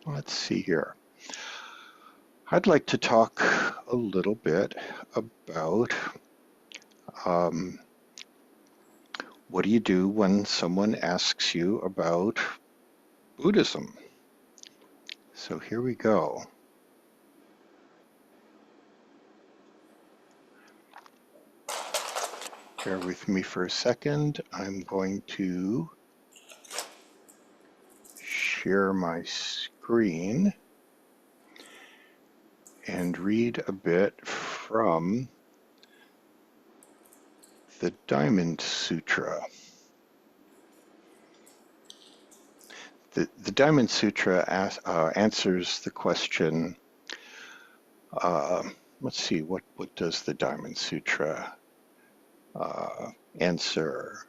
Let's see here. I'd like to talk a little bit about um, what do you do when someone asks you about Buddhism? So here we go. Bear with me for a second. I'm going to share my screen and read a bit from the Diamond Sutra. The Diamond Sutra answers the question, uh, let's see, what does the Diamond Sutra answer?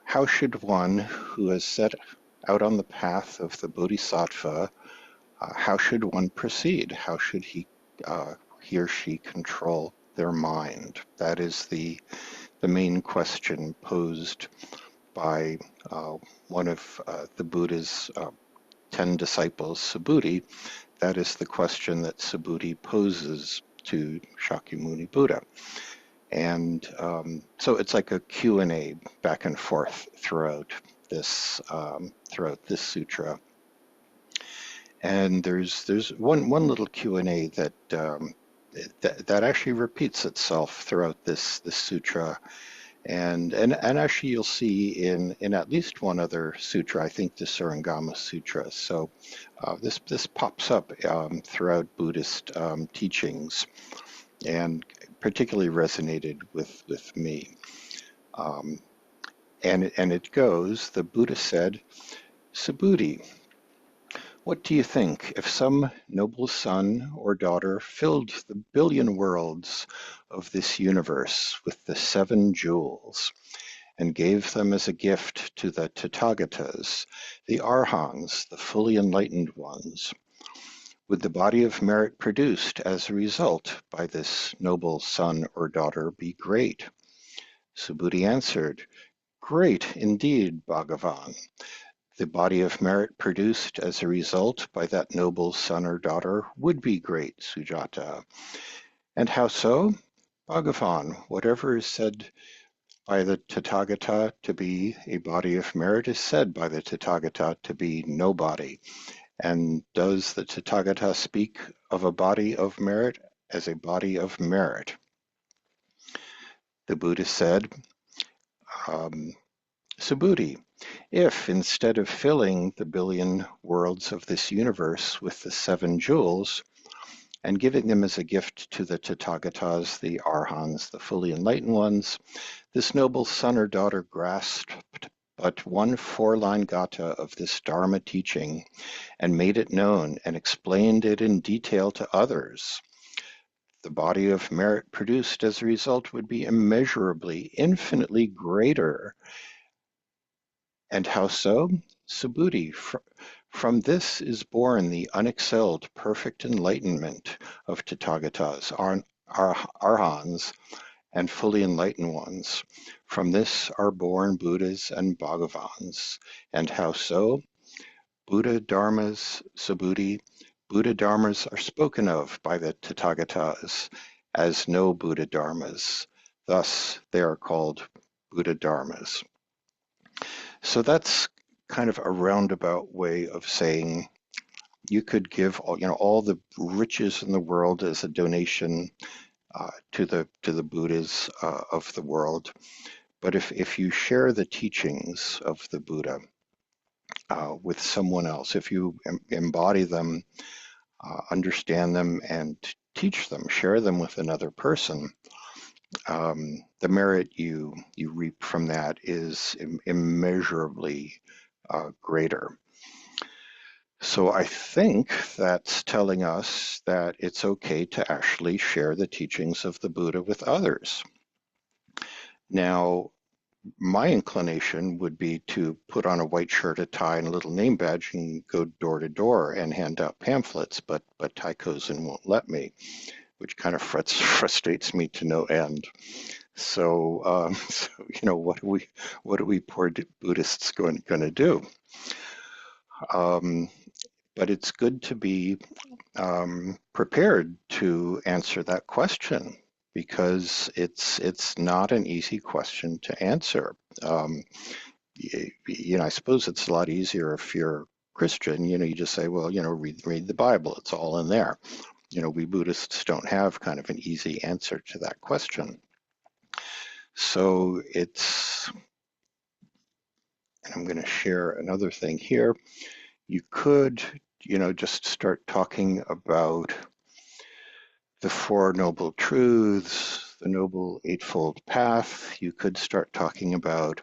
How should one who has set out on the path of the Bodhisattva, how should one proceed? How should he or she control their mind? That is the main question posed by one of the Buddha's 10 disciples, Subhuti. That is the question that Subhuti poses to Shakyamuni Buddha. And so it's like a Q&A back and forth throughout this sutra. And there's one little Q&A that actually repeats itself throughout this sutra. And actually you'll see in at least one other sutra, I think the Surangama Sutra. So this pops up throughout Buddhist teachings, and particularly resonated with me. And it goes, the Buddha said, Subhuti, what do you think if some noble son or daughter filled the billion worlds of this universe with the 7 jewels and gave them as a gift to the Tathagatas, the Arhans, the fully enlightened ones? Would the body of merit produced as a result by this noble son or daughter be great? Subhuti answered, great indeed, Bhagavan. The body of merit produced as a result by that noble son or daughter would be great, Sujata. And how so? Bhagavan, whatever is said by the Tathagata to be a body of merit is said by the Tathagata to be no body. And does the Tathagata speak of a body of merit as a body of merit? The Buddha said, Subhuti, if instead of filling the billion worlds of this universe with the 7 jewels and giving them as a gift to the Tathagatas, the Arhans, the fully enlightened ones, this noble son or daughter grasped but one 4-line gatha of this Dharma teaching and made it known and explained it in detail to others, the body of merit produced as a result would be immeasurably, infinitely greater. And how so? Subhuti, from this is born the unexcelled perfect enlightenment of Tathagatas, Arhans, and fully enlightened ones. From this are born Buddhas and Bhagavans. And how so? Buddha Dharmas, Subhuti, Buddha Dharmas are spoken of by the Tathagatas as no Buddha Dharmas. Thus, they are called Buddha Dharmas. So that's kind of a roundabout way of saying you could give all the riches in the world as a donation to the Buddhas of the world. But if you share the teachings of the Buddha with someone else, if you embody them, understand them, and teach them, share them with another person, the merit you reap from that is immeasurably greater. So I think that's telling us that it's okay to actually share the teachings of the Buddha with others. Now, my inclination would be to put on a white shirt, a tie, and a little name badge and go door to door and hand out pamphlets, but Taikozen won't let me, which kind of frustrates me to no end. So, what are we poor Buddhists going to do? but it's good to be prepared to answer that question because it's not an easy question to answer. Um, I suppose it's a lot easier if you're Christian. You just say, well, read the Bible. It's all in there. We Buddhists don't have kind of an easy answer to that question. So I'm going to share another thing here. You could, just start talking about the Four Noble Truths, the Noble Eightfold Path. You could start talking about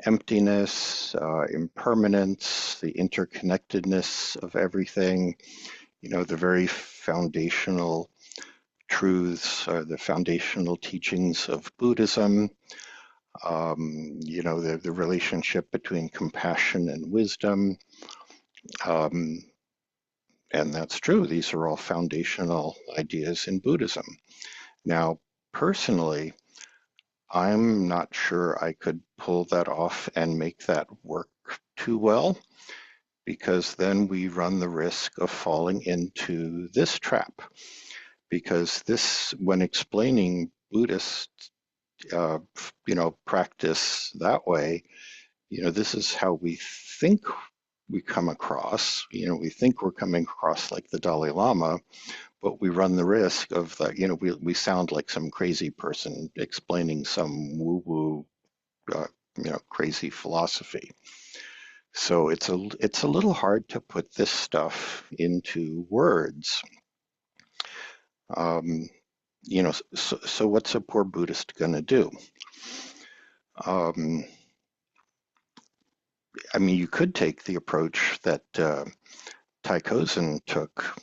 emptiness, impermanence, the interconnectedness of everything, the very foundational truths, the foundational teachings of Buddhism, the relationship between compassion and wisdom. Um, and that's true. These are all foundational ideas in Buddhism. Now, personally, I'm not sure I could pull that off and make that work too well, because then we run the risk of falling into this trap. Because when explaining Buddhist, practice that way, this is how we think we come across. We think we're coming across like the Dalai Lama, but we run the risk of that. We sound like some crazy person explaining some woo-woo, crazy philosophy. So it's a little hard to put this stuff into words. Um, so what's a poor Buddhist going to do? Um, I mean, you could take the approach that Taikozen took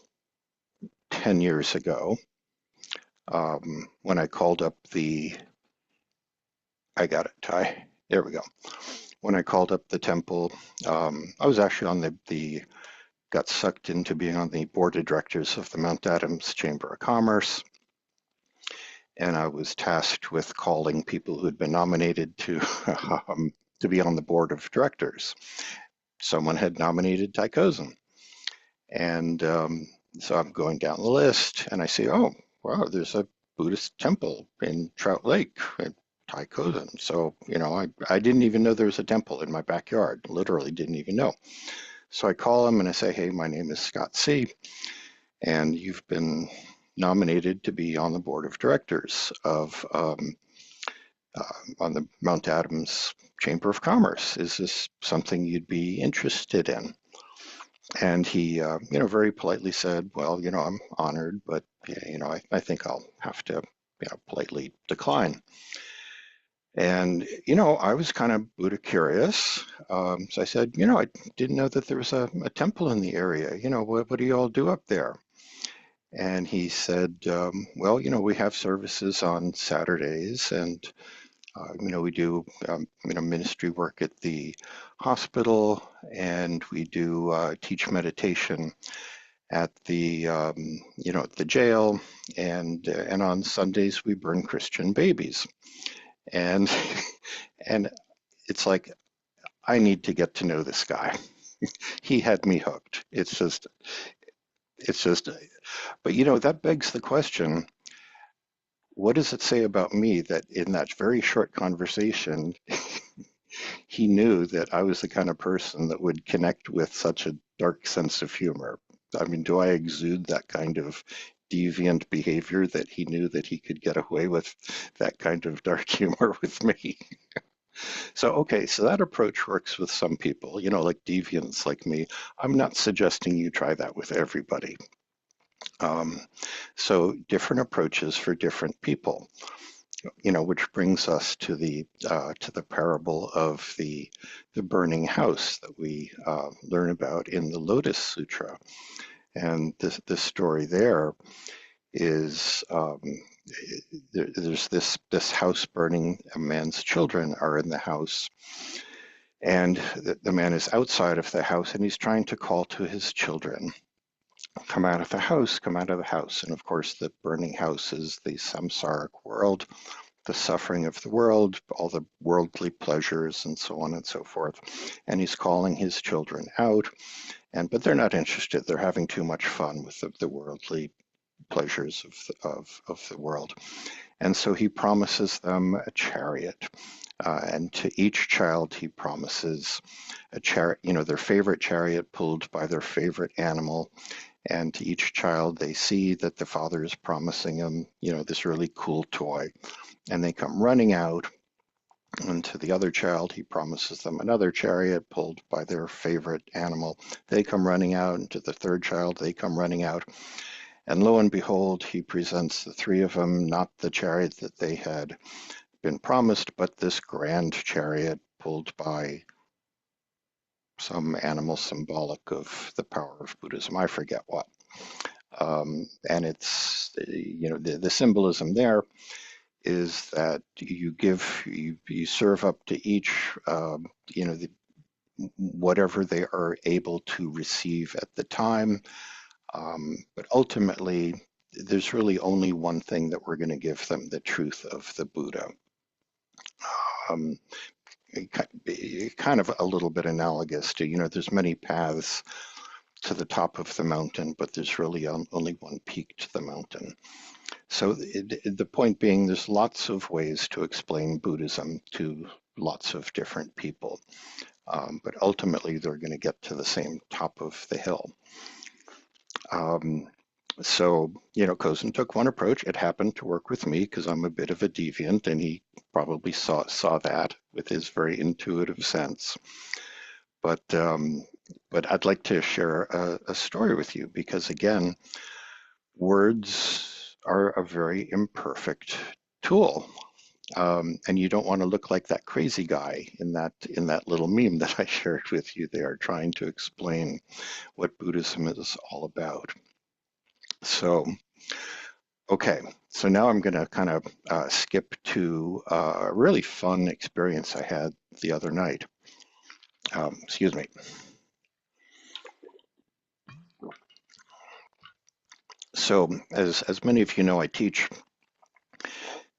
10 years ago, when I called up I got it, Ty. There we go. When I called up the temple, I was actually on got sucked into being on the board of directors of the Mount Adams Chamber of Commerce. And I was tasked with calling people who'd been nominated to be on the board of directors. Someone had nominated Taikozen. And so I'm going down the list and I see, oh, wow, there's a Buddhist temple in Trout Lake at Taikozen. So, I didn't even know there was a temple in my backyard, literally didn't even know. So I call him and I say, hey, my name is Scott C. And you've been nominated to be on the board of directors of on the Mount Adams Chamber of Commerce. Is this something you'd be interested in? And he, very politely said, well, I'm honored, but, I think I'll have to, politely decline. And, I was kind of Buddha curious. So I said, I didn't know that there was a temple in the area. What do you all do up there? And he said, well, we have services on Saturdays and, we do, ministry work at the hospital and we do teach meditation at the, at the jail and on Sundays we burn Christian babies. And, and it's like, I need to get to know this guy. He had me hooked. It's just, but that begs the question, what does it say about me that in that very short conversation, he knew that I was the kind of person that would connect with such a dark sense of humor? I mean, do I exude that kind of deviant behavior that he knew that he could get away with that kind of dark humor with me? So, okay, so that approach works with some people, like deviants like me. I'm not suggesting you try that with everybody. Um, so different approaches for different people, which brings us to the parable of the burning house that we learn about in the Lotus Sutra. And this story there is there's this house burning. A man's children are in the house, and the man is outside of the house, and he's trying to call to his children, come out of the house, come out of the house. And of course, the burning house is the samsaric world, the suffering of the world, all the worldly pleasures, and so on and so forth. And he's calling his children out. but they're not interested. They're having too much fun with the worldly pleasures of the world. And so he promises them a chariot. And to each child, he promises a chariot, their favorite chariot pulled by their favorite animal. And to each child, they see that the father is promising them, this really cool toy. And they come running out. And to the other child, he promises them another chariot pulled by their favorite animal. They come running out. And to the third child, they come running out. And lo and behold, he presents the three of them, not the chariot that they had been promised, but this grand chariot pulled by some animal symbolic of the power of Buddhism. I forget what. And it's, the symbolism there is that you serve up to each, whatever they are able to receive at the time. But ultimately, there's really only one thing that we're going to give them, the truth of the Buddha. Um, kind of a little bit analogous to, there's many paths to the top of the mountain, but there's really only one peak to the mountain. So the point being, there's lots of ways to explain Buddhism to lots of different people, but ultimately they're going to get to the same top of the hill. So, Cozen took one approach. It happened to work with me because I'm a bit of a deviant, and he probably saw that with his very intuitive sense. But I'd like to share a story with you because, again, words are a very imperfect tool. And you don't want to look like that crazy guy in that little meme that I shared with you there, trying to explain what Buddhism is all about. So, okay, so now I'm going to kind of skip to a really fun experience I had the other night. Excuse me. So, as many of you know, I teach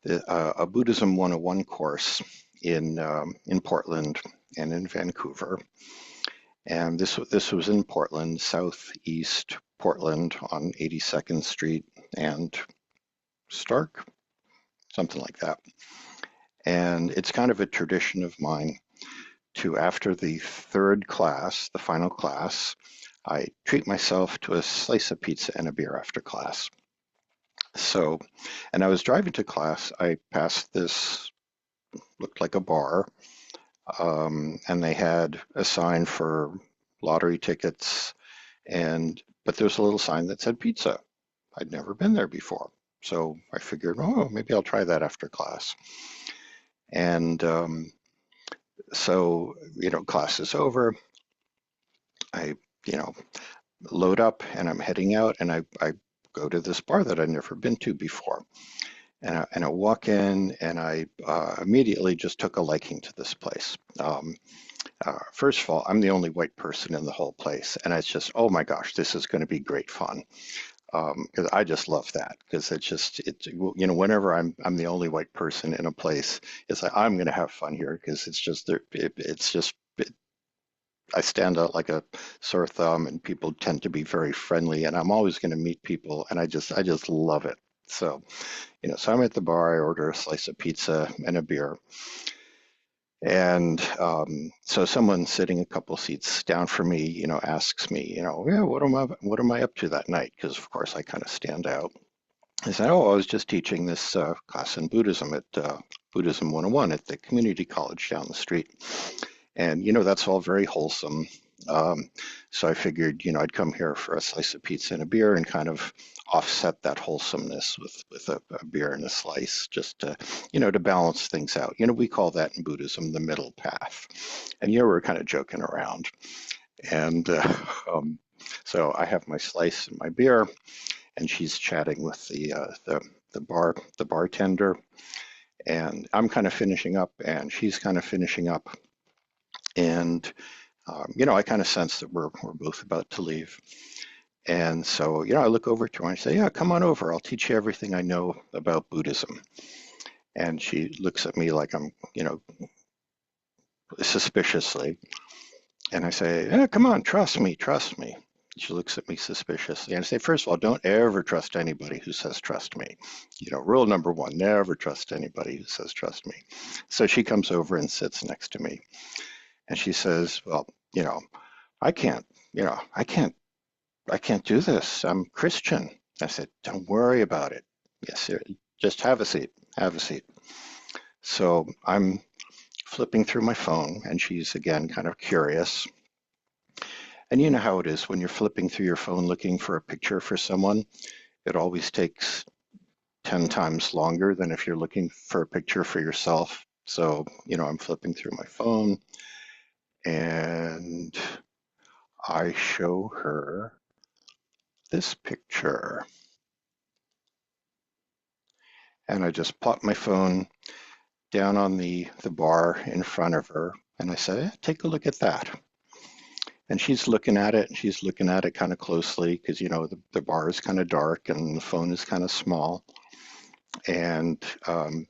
a Buddhism 101 course in Portland and in Vancouver. And this was in Portland, southeast Portland on 82nd Street and Stark, something like that. And it's kind of a tradition of mine to, after the third class, the final class, I treat myself to a slice of pizza and a beer after class. So, and I was driving to class, I passed this, looked like a bar, and they had a sign for lottery tickets, but there was a little sign that said pizza. I'd never been there before. So I figured, oh, maybe I'll try that after class. And so, class is over. I, load up and I'm heading out, and I go to this bar that I'd never been to before. And I walk in, and I immediately just took a liking to this place. First of all, I'm the only white person in the whole place, and it's just, oh my gosh, this is going to be great fun. Because I just love that, because whenever I'm the only white person in a place, it's like I'm going to have fun here, because I stand out like a sore thumb, and people tend to be very friendly, and I'm always going to meet people, and I just love it. So, so I'm at the bar, I order a slice of pizza and a beer. And so someone sitting a couple seats down from me, asks me, yeah, what am I up to that night? Because of course I kind of stand out. I said, oh, I was just teaching this class in Buddhism at Buddhism 101 at the community college down the street. And, that's all very wholesome. So I figured, I'd come here for a slice of pizza and a beer and kind of offset that wholesomeness with a beer and a slice, just to, to balance things out. We call that in Buddhism the middle path. And, we're kind of joking around. And so I have my slice and my beer, and she's chatting with the bartender. And I'm kind of finishing up, and she's kind of finishing up. And I kind of sense that we're both about to leave. And so, I look over to her and I say, yeah, come on over. I'll teach you everything I know about Buddhism. And she looks at me like I'm, suspiciously. And I say, come on, trust me, trust me. She looks at me suspiciously. And I say, first of all, don't ever trust anybody who says trust me. Rule number one, never trust anybody who says trust me. So she comes over and sits next to me. And she says, well, I can't, I can't do this. I'm Christian. I said, don't worry about it. Yes, sir. Just have a seat. Have a seat. So I'm flipping through my phone, and she's again kind of curious. And you know how it is when you're flipping through your phone looking for a picture for someone, it always takes 10 times longer than if you're looking for a picture for yourself. So, I'm flipping through my phone and I show her this picture. And I just plop my phone down on the bar in front of her and I say, take a look at that. And she's looking at it and she's looking at it kind of closely because, the bar is kind of dark and the phone is kind of small. And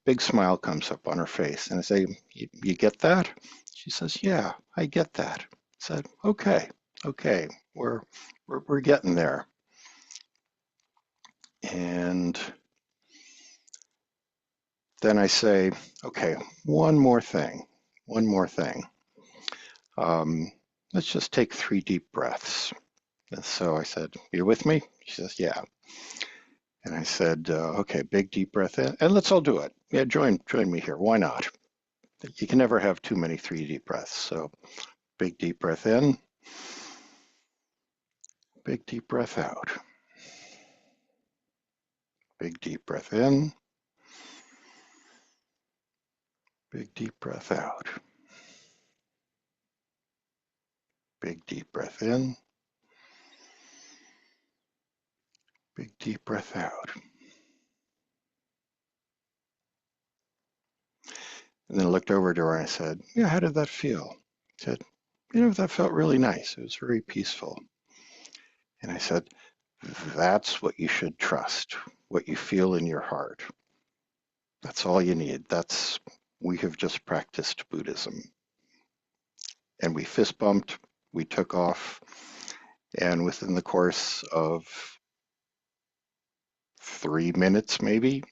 big smile comes up on her face. And I say, you get that? She says, yeah, I get that. I said, okay, we're getting there. And then I say, okay, one more thing. Um, let's just take 3 deep breaths. And so I said, you with me? She says, yeah. And I said, okay, big deep breath in, and let's all do it. Yeah, join me here. Why not? You can never have too many 3 deep breaths. So big deep breath in, big deep breath out. Big deep breath in, big deep breath out. Big deep breath in, big deep breath out. And then I looked over to her and I said, yeah, how did that feel? She said, that felt really nice. It was very peaceful. And I said, that's what you should trust, what you feel in your heart. That's all you need. We have just practiced Buddhism. And we fist bumped, we took off, and within the course of 3 minutes, maybe,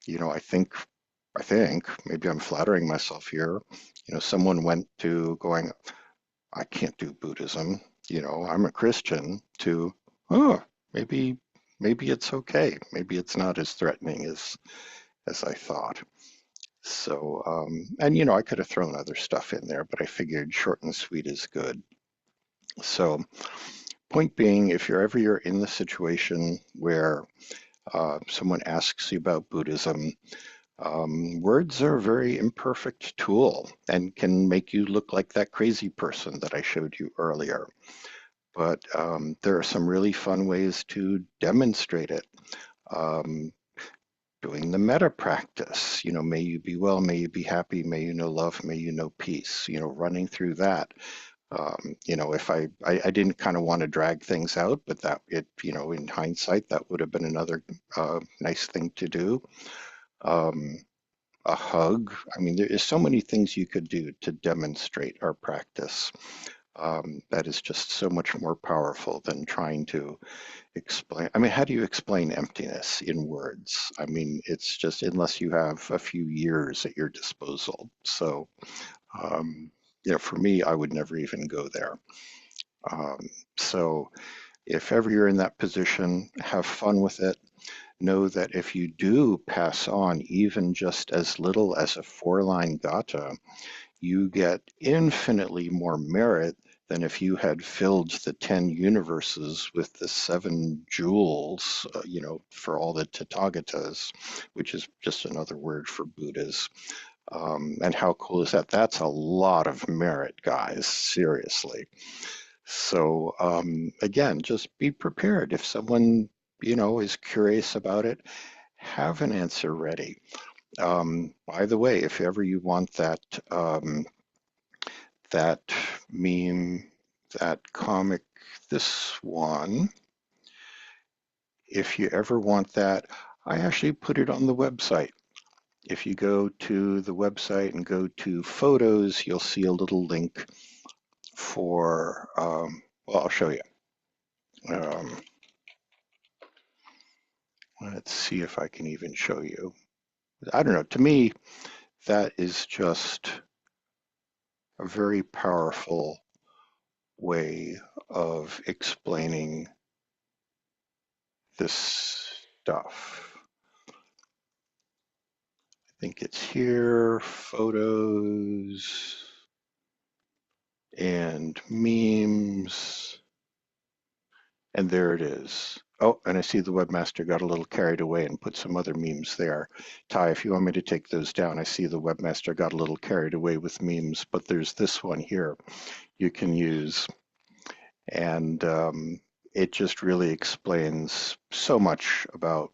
I think, maybe I'm flattering myself here, someone went to going, I can't do Buddhism, I'm a Christian, to, oh, maybe it's okay. Maybe it's not as threatening as I thought. So, and I could have thrown other stuff in there, but I figured short and sweet is good. So, point being, if you're in the situation where someone asks you about Buddhism, words are a very imperfect tool and can make you look like that crazy person that I showed you earlier. But there are some really fun ways to demonstrate it. Doing the metta practice, may you be well, may you be happy, may you know love, may you know peace, running through that. If I didn't kind of want to drag things out, but in hindsight, that would have been another nice thing to do. A hug. I mean, there is so many things you could do to demonstrate our practice. That is just so much more powerful than trying to explain. I mean, how do you explain emptiness in words? I mean, it's just unless you have a few years at your disposal. So, for me, I would never even go there. So if ever you're in that position, have fun with it. Know that if you do pass on even just as little as a 4-line gatha, you get infinitely more merit than if you had filled the 10 universes with the 7 jewels, for all the Tathagatas, which is just another word for Buddhas. And how cool is that? That's a lot of merit, guys, seriously. So again, just be prepared. If someone, is curious about it, have an answer ready. By the way, if ever you want that meme, that comic, this one, if you ever want that, I actually put it on the website. If you go to the website and go to photos, you'll see a little link for, well, I'll show you. Um, let's see if I can even show you. I don't know. To me, that is just a very powerful way of explaining this stuff. I think it's here, photos and memes, and there it is. Oh, and I see the webmaster got a little carried away and put some other memes there. Ty, if you want me to take those down, I see the webmaster got a little carried away with memes, but there's this one here you can use. And it just really explains so much about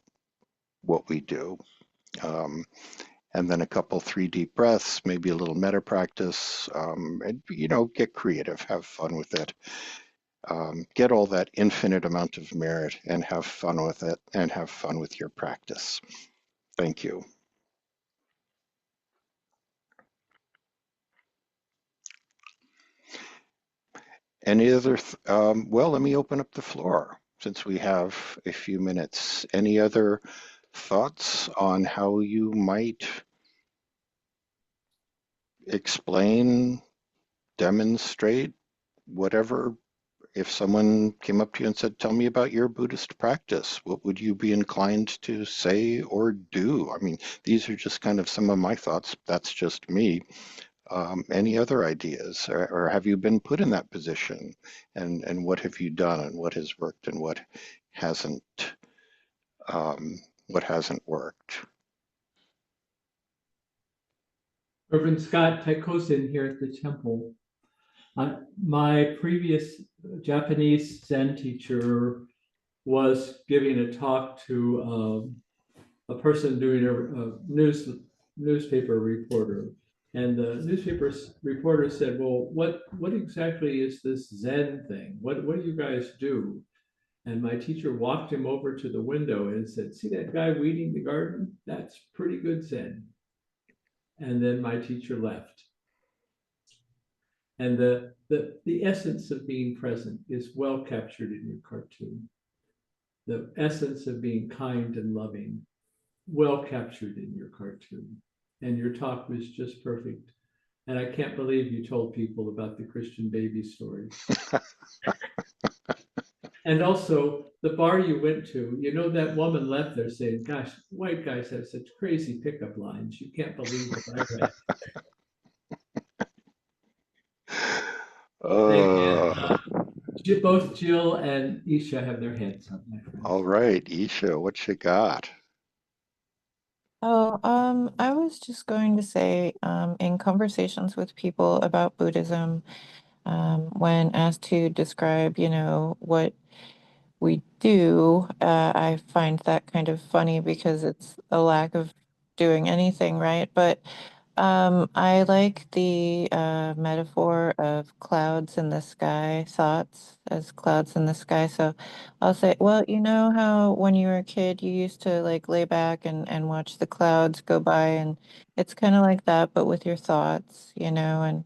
what we do. Um, and then a couple 3 deep breaths, maybe a little meta practice, and get creative, have fun with it. Get all that infinite amount of merit and have fun with it and have fun with your practice. Thank you. Any other, well, let me open up the floor since we have a few minutes. Any other thoughts on how you might explain, demonstrate, whatever? If someone came up to you and said, tell me about your Buddhist practice, what would you be inclined to say or do? I mean, these are just kind of some of my thoughts. That's just me. Any other ideas? Or have you been put in that position? And what have you done and what has worked and hasn't, what hasn't worked? Reverend Scott Tykosin here at the temple. My previous Japanese Zen teacher was giving a talk to a person doing a newspaper reporter. And the newspaper reporter said, well, what exactly is this Zen thing? What do you guys do? And my teacher walked him over to the window and said, see that guy weeding the garden? That's pretty good Zen. And then my teacher left. And the essence of being present is well captured in your cartoon. The essence of being kind and loving, well captured in your cartoon. And your talk was just perfect. And I can't believe you told people about the Christian baby story. And also the bar you went to, that woman left there saying, gosh, white guys have such crazy pickup lines. You can't believe what I read. Thank Uh, you. Both Jill and Isha have their hands up, my friends. all right, Isha, what you got? Oh, I was just going to say, in conversations with people about Buddhism, when asked to describe, what we do, I find that kind of funny because it's a lack of doing anything, right? But I like the metaphor of clouds in the sky, thoughts as clouds in the sky. So I'll say, well, you know how when you were a kid, you used to like lay back and watch the clouds go by, and it's kind of like that, but with your thoughts, and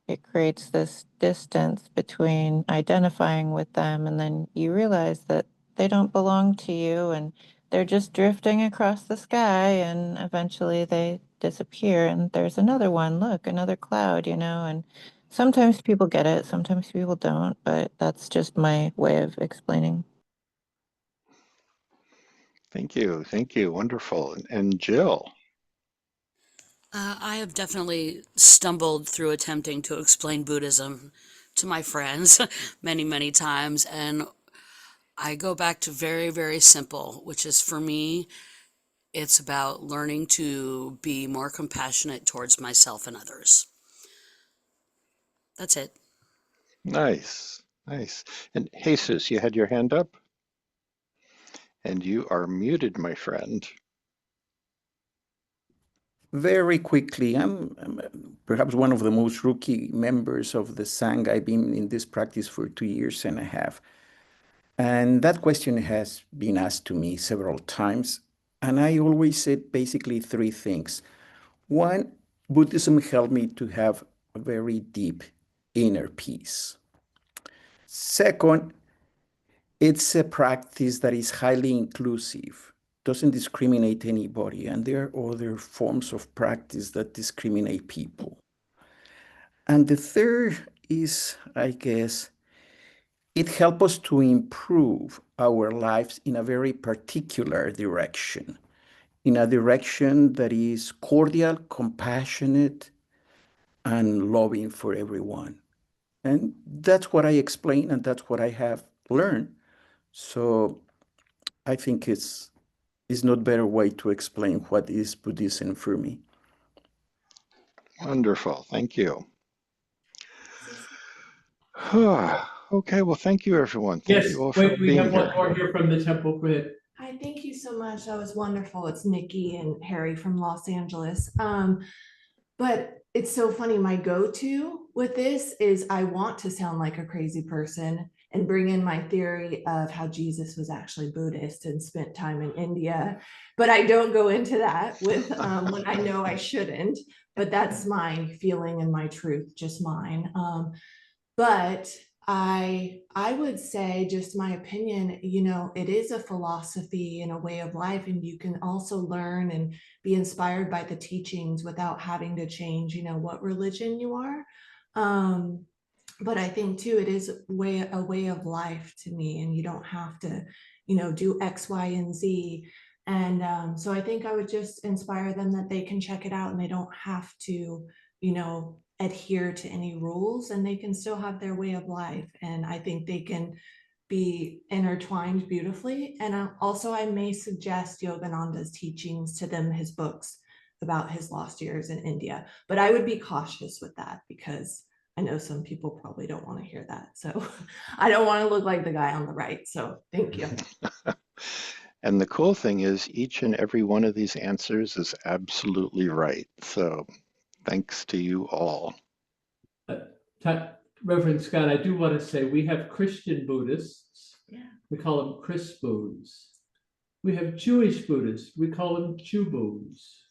it creates this distance between identifying with them, and then you realize that they don't belong to you, and they're just drifting across the sky, and eventually they disappear, and there's another one. Look, another cloud, and sometimes people get it, sometimes people don't, but that's just my way of explaining. Thank you. Thank you. Wonderful. And Jill. I have definitely stumbled through attempting to explain Buddhism to my friends many, many times. And I go back to very, very simple, which is for me, it's about learning to be more compassionate towards myself and others. That's it. Nice. Nice. And Jesus, you had your hand up? And you are muted, my friend. Very quickly, I'm perhaps one of the most rookie members of the Sangha. I've been in this practice for 2 years and a half. And that question has been asked to me several times. And I always said basically three things. One, Buddhism helped me to have a very deep inner peace. Second, it's a practice that is highly inclusive, doesn't discriminate anybody, and there are other forms of practice that discriminate people. And the third is, I guess, it helps us to improve our lives in a very particular direction, in a direction that is cordial, compassionate, and loving for everyone. And that's what I explain, and that's what I have learned. So I think it's not better way to explain what is Buddhism for me. Wonderful. Thank you. Okay, well, thank you, everyone. Thank Yes, you all for wait, we being have one here. more here from the temple. Go ahead. Hi, thank you so much. That was wonderful. It's Nikki and Harry from Los Angeles. But it's so funny. My go-to with this is I want to sound like a crazy person and bring in my theory of how Jesus was actually Buddhist and spent time in India. But I don't go into that with when I know I shouldn't. But that's my feeling and my truth, just mine. But I would say, just my opinion, you know, it is a philosophy and a way of life, and you can also learn and be inspired by the teachings without having to change, you know, what religion you are. But I think too, it is a way of life to me, and you don't have to, you know, do X, Y, and Z. And so I think I would just inspire them that they can check it out and they don't have to, you know, adhere to any rules, and they can still have their way of life. And I think they can be intertwined beautifully. And also I may suggest Yogananda's teachings to them, his books about his lost years in India. But I would be cautious with that because I know some people probably don't want to hear that. So I don't want to look like the guy on the right. So thank you. And the cool thing is each and every one of these answers is absolutely right. So thanks to you all. Reverend Scott, I do want to say we have Christian Buddhists. Yeah. We call them Chrisbus. We have Jewish Buddhists. We call them Chubus.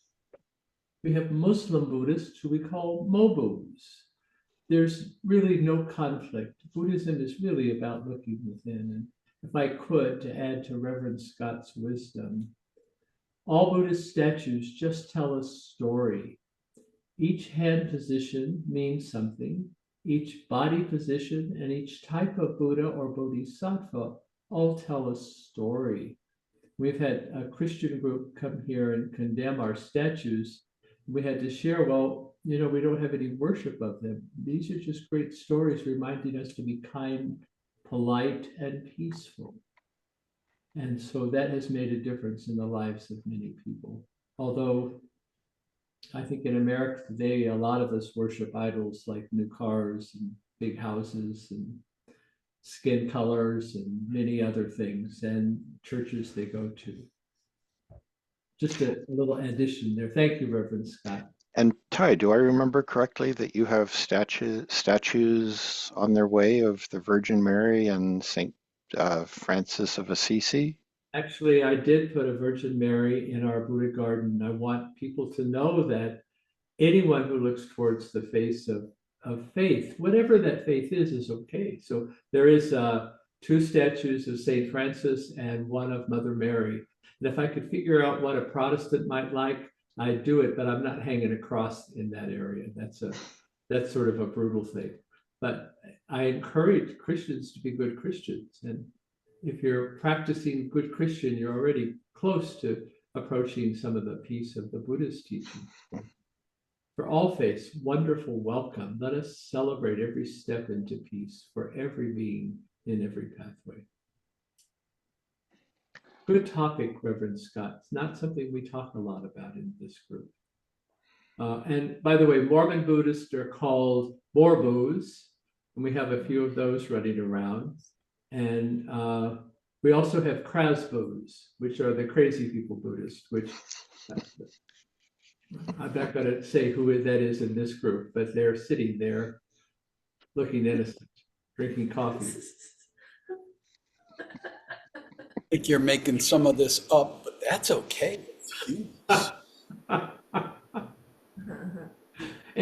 We have Muslim Buddhists who we call Mobus. There's really no conflict. Buddhism is really about looking within. And if I could, to add to Reverend Scott's wisdom, all Buddhist statues just tell a story. Each hand position means something. Each body position and each type of Buddha or Bodhisattva all tell a story. We've had a Christian group come here and condemn our statues. We had to share, well, you know, we don't have any worship of them. These are just great stories reminding us to be kind, polite, and peaceful. And so that has made a difference in the lives of many people. Although I think in America today, a lot of us worship idols like new cars and big houses and skin colors and many other things, and churches they go to. Just a little addition there. Thank you, Reverend Scott. And Ty, do I remember correctly that you have statues on their way of the Virgin Mary and Saint Francis of Assisi? Actually, I did put a Virgin Mary in our Buddha garden. I want people to know that anyone who looks towards the face of faith, whatever that faith is okay. So there is 2 statues of Saint Francis and one of Mother Mary. And if I could figure out what a Protestant might like, I'd do it, but I'm not hanging a cross in that area. That's sort of a brutal thing. But I encourage Christians to be good Christians. And if you're practicing good Christian, you're already close to approaching some of the peace of the Buddhist teaching. For all faiths, wonderful welcome. Let us celebrate every step into peace for every being in every pathway. Good topic, Reverend Scott. It's not something we talk a lot about in this group. And by the way, Mormon Buddhists are called Morbus, and we have a few of those running around. And we also have Krasbus, which are the crazy people Buddhists, which I'm not going to say who that is in this group, but they're sitting there looking innocent, drinking coffee. I think you're making some of this up, but that's okay.